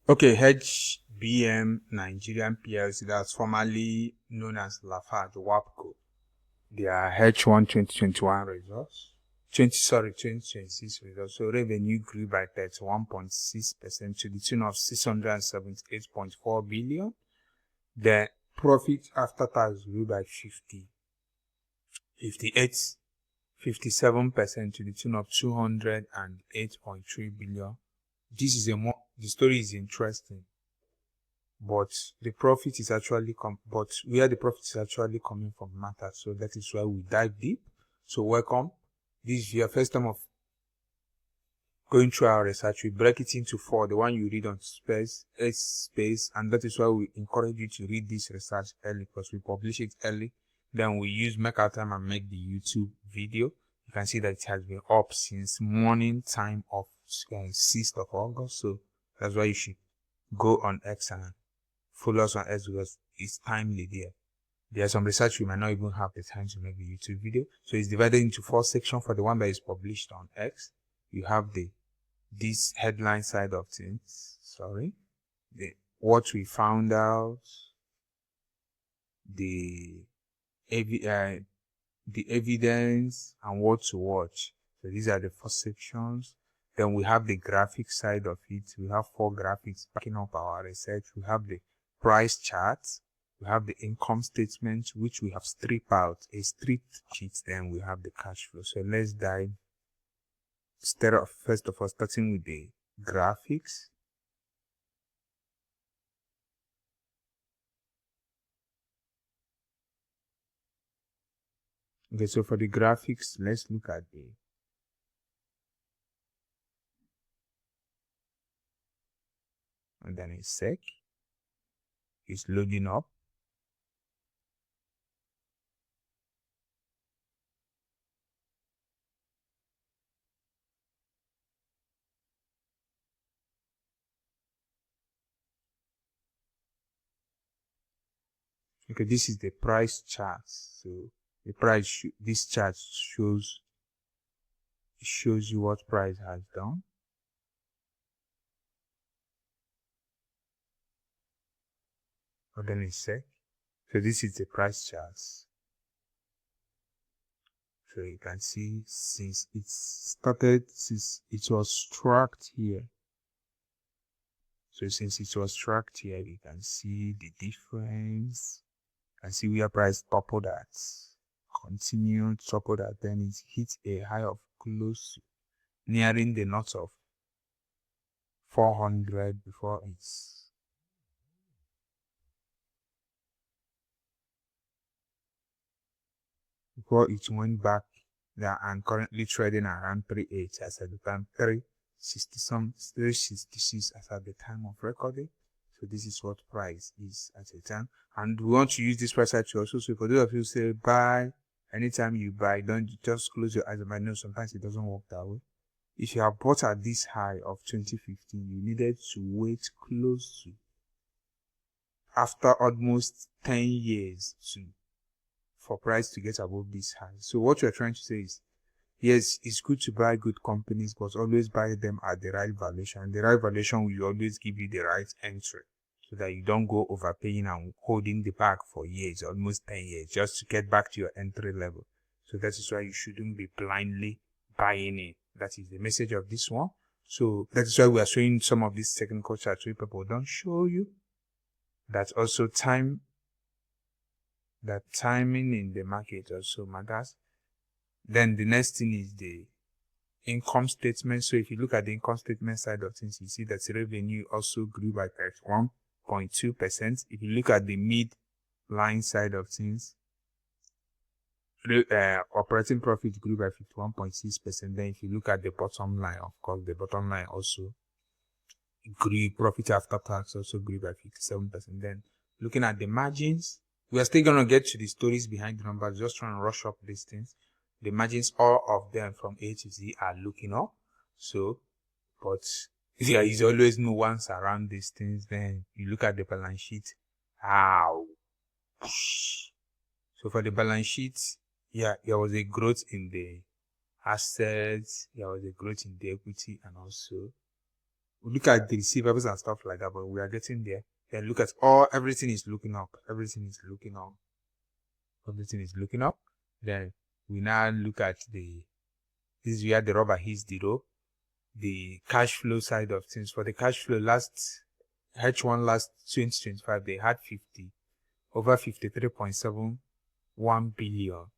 Okay, HBM Nigerian PLC, that's formerly known as Lafarge WAPCO. Their H1 2021 results. 2026 results. So revenue grew by 31.6% to the tune of 678.4 billion. The profit after tax grew by 57% to the tune of 208.3 billion. The story is interesting, but the profit is actually where the profit is actually coming from matters. So that is why we dive deep. So welcome. This is your first time of going through our research. We break it into 4. The one you read on space, and that is why we encourage you to read this research early, because we publish it early. Then we make our time and make the YouTube video. You can see that it has been up since morning time of 6th of August. So that's why you should go on X and follow us on X, because it's timely there. There's some research we might not even have the time to make the YouTube video. So it's divided into 4 sections. For the one that is published on X, you have this headline side of things. What we found out, the evidence, and what to watch. So these are the 4 sections. Then we have the graphic side of it. We have 4 graphics backing up our research. We have the price charts. We have the income statement, which we have stripped out, a stripped sheet. Then we have the cash flow. So let's dive. First of all, starting with the graphics. Okay, so for the graphics, let's look at and then a sec. It's loading up. Okay, this is the price chart. So the price, this chart shows you what price has done. And then a sec. So this is the price chart. So you can see since it was struck here. So since it was struck here, you can see the difference. You can see where price toppled at, continued, toppled at, then it hit a high of close, nearing the knot of 400 before it went back there, and currently trading around 3.8 as at the time, 366 as at the time of recording. So this is what price is at the time, and we want to use this price to also. So for those of you who say buy, anytime you buy, don't just close your eyes. I know sometimes it doesn't work that way. If you have bought at this high of 2015, you needed to wait close to after almost 10 years for price to get above this high. So what we're trying to say is, yes, it's good to buy good companies, but always buy them at the right valuation. The right valuation will always give you the right entry, so that you don't go overpaying and holding the bag for years, almost 10 years, just to get back to your entry level. So that is why you shouldn't be blindly buying it. That is the message of this one. So that is why we are showing some of these technical charts where people don't show you. That also timing in the market also matters. Then the next thing is the income statement. So if you look at the income statement side of things, you see that revenue also grew by 31.2%. If you look at the mid-line side of things, operating profit grew by 51.6%. Then if you look at the bottom line, of course, the bottom line also grew. Profit after tax also grew by 57%. Then looking at the margins, we are still going to get to the stories behind the numbers, just trying to rush up these things. The margins, all of them from A to Z, are looking up. So, but there is always nuance around these things. Then you look at the balance sheet. So for the balance sheet, yeah, there was a growth in the assets, there was a growth in the equity, and also We look at the receivables and stuff like that, but we are getting there. Then look at everything is looking up. Everything is looking up. Everything is looking up. Then we now look at this is where the rubber hits the road. The cash flow side of things. For the cash flow, last H1 last 2025, they had over 53.71 billion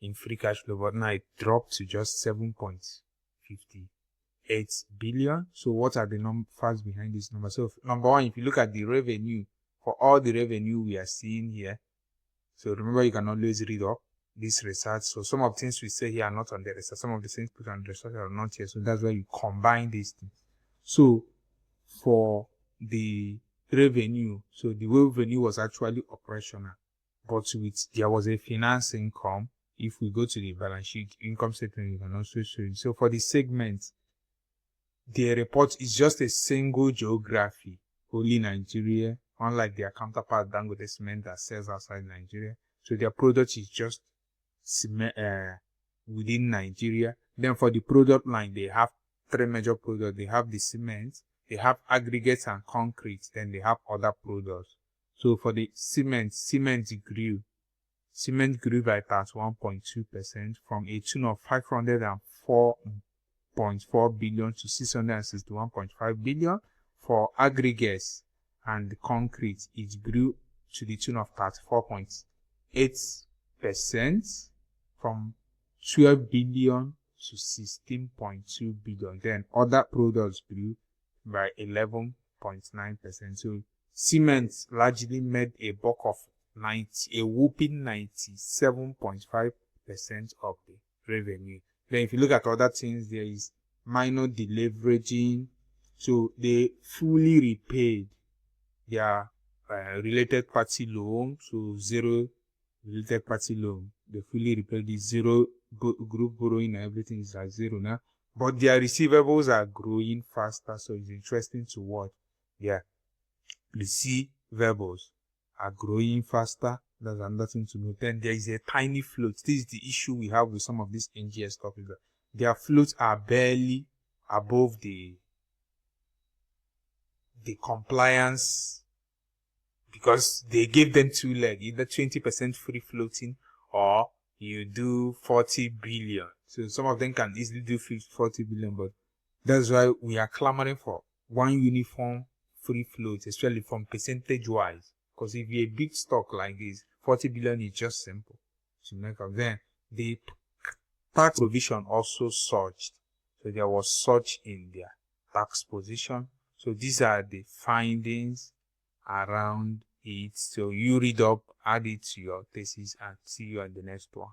in free cash flow, but now it dropped to just 7.58 billion. So what are the facts behind this number? So number one, if you look at the revenue, for all the revenue we are seeing here, so remember you can always read up this research. So some of the things we say here are not on the research. Some of the things put on the research are not here. So that's why you combine these things. So for the revenue, so the revenue was actually operational, but there was a finance income. If we go to the balance sheet, income statement, you can also show it. So for the segment, the report is just a single geography, only Nigeria, unlike their counterpart Dangote Cement that sells outside Nigeria. So their product is just within Nigeria. Then for the product line, they have three major products. They have the cement, they have aggregates and concrete, then they have other products. So for the cement grew by 31.2% from a tune of 504.4 billion to 661.5 billion. For aggregates and the concrete, it grew to the tune of 34.8% from 12 billion to 16.2 billion. Then other products grew by 11.9%. So cement largely made a bulk of a whooping 97.5% of the revenue. Then if you look at other things, there is minor deleveraging. So they fully repaid their related party loan. So zero related party loan. They fully repaid the zero group borrowing and everything is at zero now. But their receivables are growing faster. So it's interesting to watch. Yeah. Receivables are growing faster. There's another thing to note. Then there is a tiny float. This is the issue we have with some of these NGS stuff. Is that their floats are barely above the compliance, because they gave them two legs, either 20% free floating or you do 40 billion. So some of them can easily do 40 billion, but that's why we are clamoring for one uniform free float, especially from percentage wise. Because if you're a big stock like this, 40 billion is just simple to make up. Then the tax provision also surged. So there was surge in their tax position. So these are the findings around it. So you read up, add it to your thesis, and see you on the next one.